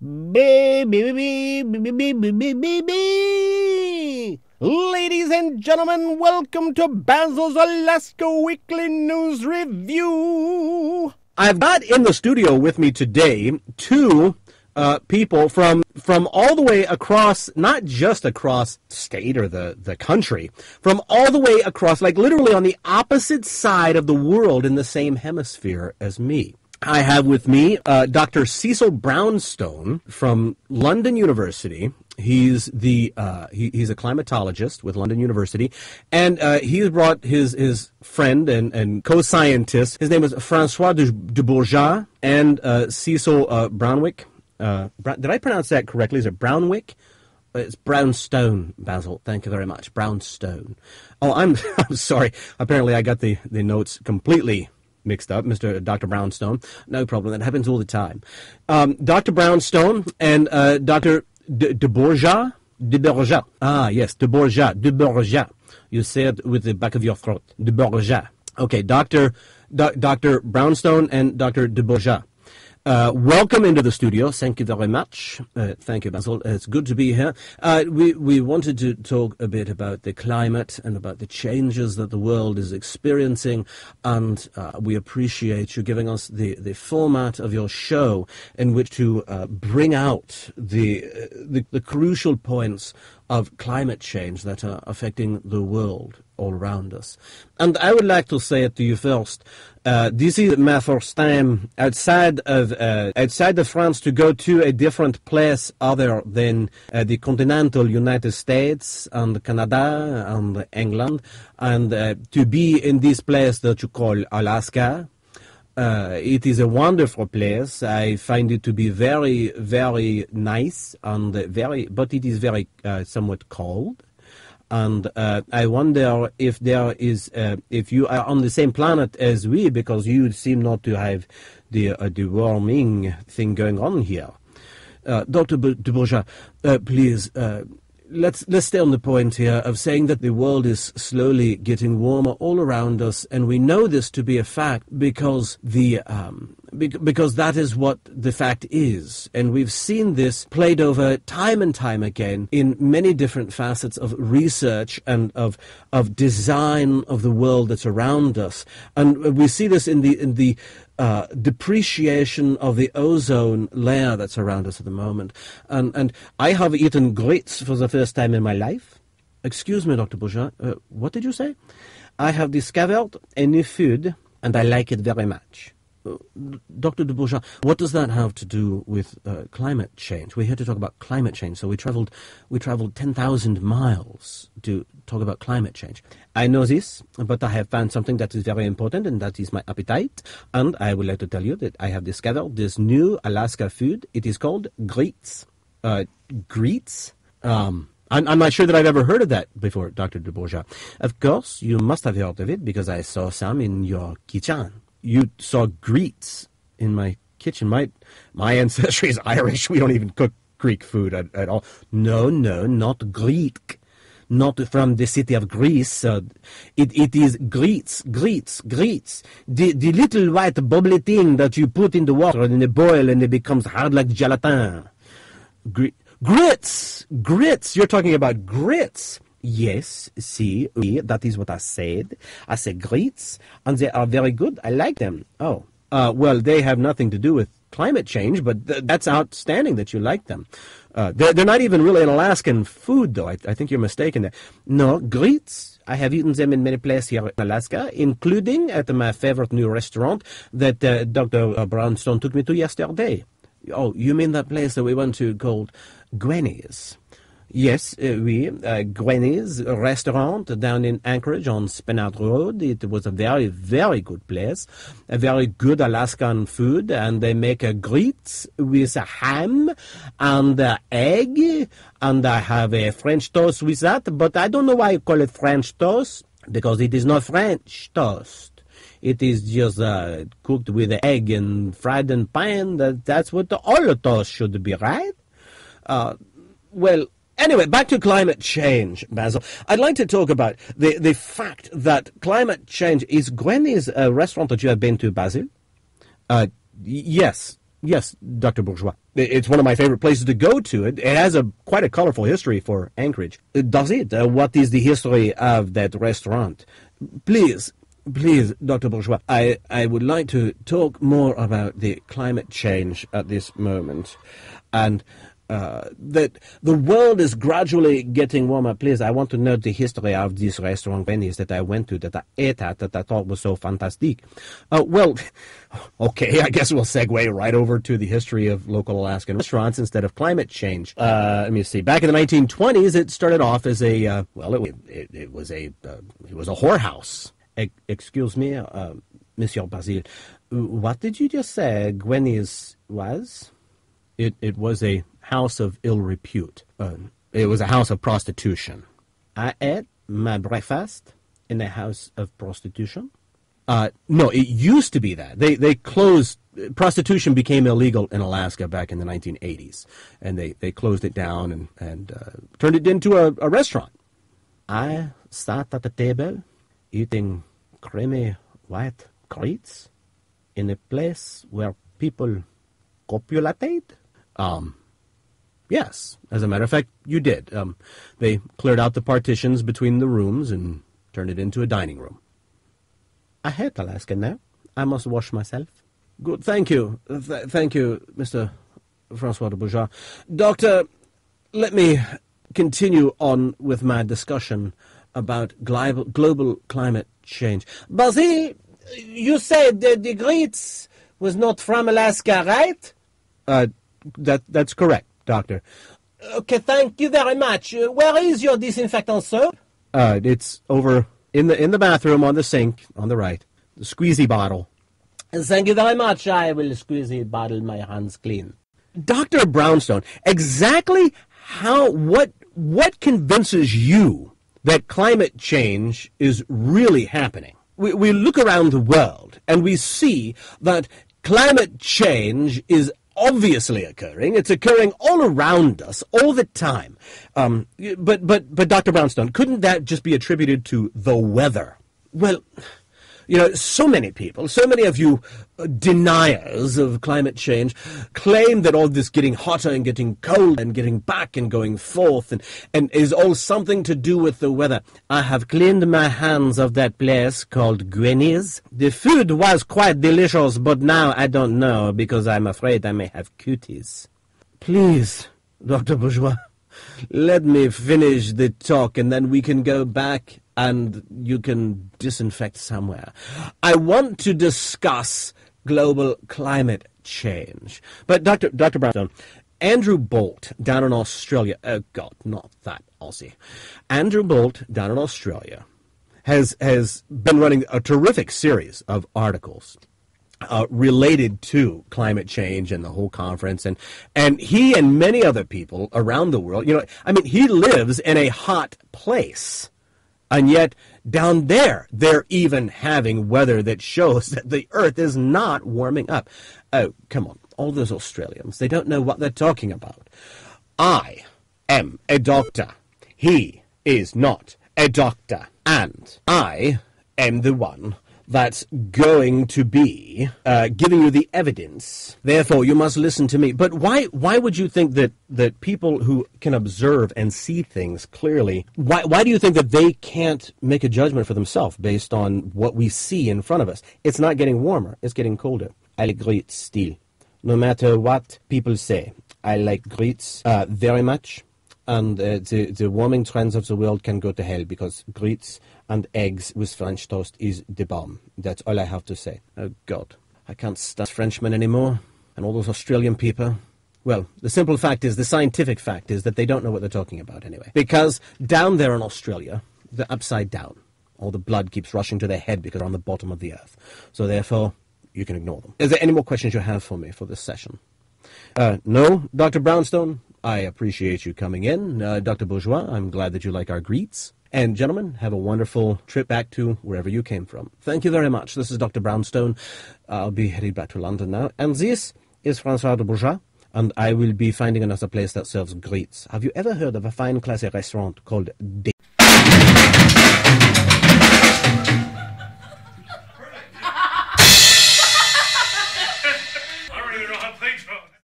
Ladies and gentlemen, welcome to Basil's Alaska Weekly News Review. I've got in the studio with me today two people from all the way across, not just across state or the country, from all the way across, like literally on the opposite side of the world in the same hemisphere as me. I have with me Dr. Cecil Brownstone from London University. He's he's a climatologist with London University, and he's brought his friend and co-scientist. His name is Francois De Bourjac and Cecil Brownwick. Did I pronounce that correctly? Is it Brownwick? It's Brownstone, Basil. Thank you very much. Brownstone. Oh, I'm sorry. Apparently I got the notes completely mixed up, Dr. Brownstone. No problem. That happens all the time. Dr. Brownstone and Dr. De Bourjac. De Bourjac. Ah, yes, De Bourjac. De Bourjac. You say it with the back of your throat. De Bourjac. Okay, Dr. Brownstone and Dr. De Bourjac. Welcome into the studio. Thank you very much. Thank you, Basil. It's good to be here. We wanted to talk a bit about the climate and about the changes that the world is experiencing, and we appreciate you giving us the format of your show in which to bring out the crucial points of climate change that are affecting the world all around us. And I would like to say it to you first. This is my first time outside of France to go to a different place other than the continental United States and Canada and England, and to be in this place that you call Alaska. It is a wonderful place. I find it to be very, very nice and but it is very somewhat cold. And I wonder if if you are on the same planet as we, because you seem not to have the warming thing going on here. Dr. De Bourjac, please, let's stay on the point here of saying that the world is slowly getting warmer all around us, and we know this to be a fact because because that is what the fact is, and we've seen this played over time and time again in many different facets of research and of design of the world that's around us, and we see this in the depreciation of the ozone layer that's around us at the moment. And I have eaten grits for the first time in my life. Excuse me, Dr. Bourjac, what did you say? I have discovered a new food, and I like it very much. Dr. De Bourjac, what does that have to do with climate change? We're here to talk about climate change, so we traveled 10,000 miles to talk about climate change. I know this, but I have found something that is very important, and that is my appetite. And I would like to tell you that I have discovered this new Alaska food. It is called grits. Grits? I'm not sure that I've ever heard of that before, Dr. De Bourjac. Of course, you must have heard of it because I saw some in your kitchen. You saw grits in my kitchen. My ancestry is Irish. We don't even cook Greek food at all. No, not Greek. Not from the city of Greece. It is grits. The little white bubbly thing that you put in the water and it boils and it becomes hard like gelatin. Grits. You're talking about grits. Yes, see, that is what I said. I said grits, and they are very good. I like them. Oh, well, they have nothing to do with climate change, but that's outstanding that you like them. They're not even really an Alaskan food, though. I think you're mistaken there. No, grits, I have eaten them in many places here in Alaska, including at my favorite new restaurant that Dr. Brownstone took me to yesterday. Oh, you mean that place that we went to called Gwenny's? Yes, Gwenny's restaurant down in Anchorage on Spenard Road. It was a very, very good place, a very good Alaskan food, and they make a grits with a ham and a egg, and I have a French toast with that, but I don't know why you call it French toast, because it is not French toast. It is just cooked with egg and fried in pan. That's what all the toast should be, right? Well, anyway, back to climate change, Basil. I'd like to talk about the fact that climate change is Gwenny's a restaurant that you have been to, Basil? Yes. Yes, Dr. Bourgeois. It's one of my favorite places to go to. It has quite a colorful history for Anchorage. Does it? What is the history of that restaurant? Please, Dr. Bourgeois, I would like to talk more about the climate change at this moment, and that the world is gradually getting warmer. Please, I want to know the history of this restaurant Venice that I went to, that I ate at, that I thought was so fantastic. Well, okay, I guess we'll segue right over to the history of local Alaskan restaurants instead of climate change. Let me see. Back in the 1920s, it started off as a, it was a whorehouse. Excuse me, Monsieur Basil, what did you just say Gwenny's was? It was a house of ill repute. It was a house of prostitution. I ate my breakfast in a house of prostitution? No, it used to be that. They closed. Prostitution became illegal in Alaska back in the 1980s, and they closed it down and turned it into a restaurant. I sat at the table eating creamy white grits in a place where people copulated. Yes, as a matter of fact, you did. They cleared out the partitions between the rooms and turned it into a dining room. I hate Alaska now. I must wash myself. Good, thank you. Thank you, Mr. Francois De Bourjac. Doctor, let me continue on with my discussion about global climate change. Basil, you said that the grits was not from Alaska, right? That's correct, Doctor. Okay, thank you very much. Where is your disinfectant soap? It's over in the bathroom on the sink on the right. The squeezy bottle. Thank you very much. I will squeezy bottle my hands clean. Dr. Brownstone, exactly what convinces you that climate change is really happening? We look around the world and we see that climate change is obviously occurring. It's occurring all around us all the time. But Dr. Brownstone, couldn't that just be attributed to the weather? Well, so many people, so many of you deniers of climate change claim that all this getting hotter and getting cold and getting back and going forth and is all something to do with the weather. I have cleaned my hands of that place called Gwenny's. The food was quite delicious, but now I don't know because I'm afraid I may have cuties. Please, Dr. Bourgeois, let me finish the talk and then we can go back and you can disinfect somewhere. I want to discuss global climate change. But Dr. Brownstone, Andrew Bolt down in Australia, oh God, not that Aussie. Andrew Bolt down in Australia has been running a terrific series of articles related to climate change and the whole conference, and he and many other people around the world, he lives in a hot place. And yet, down there, they're even having weather that shows that the Earth is not warming up. Oh, come on. All those Australians, they don't know what they're talking about. I am a doctor. He is not a doctor. And I am the one that's going to be giving you the evidence. Therefore, you must listen to me. But why would you think that people who can observe and see things clearly, why do you think that they can't make a judgment for themselves based on what we see in front of us? It's not getting warmer. It's getting colder. I like grits still. No matter what people say, I like grits very much. And the warming trends of the world can go to hell because grits and eggs with French toast is the bomb. That's all I have to say. Oh, God. I can't stand Frenchmen anymore. And all those Australian people. Well, the simple fact is, the scientific fact is that they don't know what they're talking about anyway. Because down there in Australia, they're upside down. All the blood keeps rushing to their head because they're on the bottom of the earth. So therefore, you can ignore them. Is there any more questions you have for me for this session? No, Dr. Brownstone? I appreciate you coming in. Dr. Bourgeois, I'm glad that you like our greets. And gentlemen, have a wonderful trip back to wherever you came from. Thank you very much. This is Dr. Brownstone. I'll be heading back to London now. And this is Francois De Bourjac, and I will be finding another place that serves greets. Have you ever heard of a fine classy restaurant called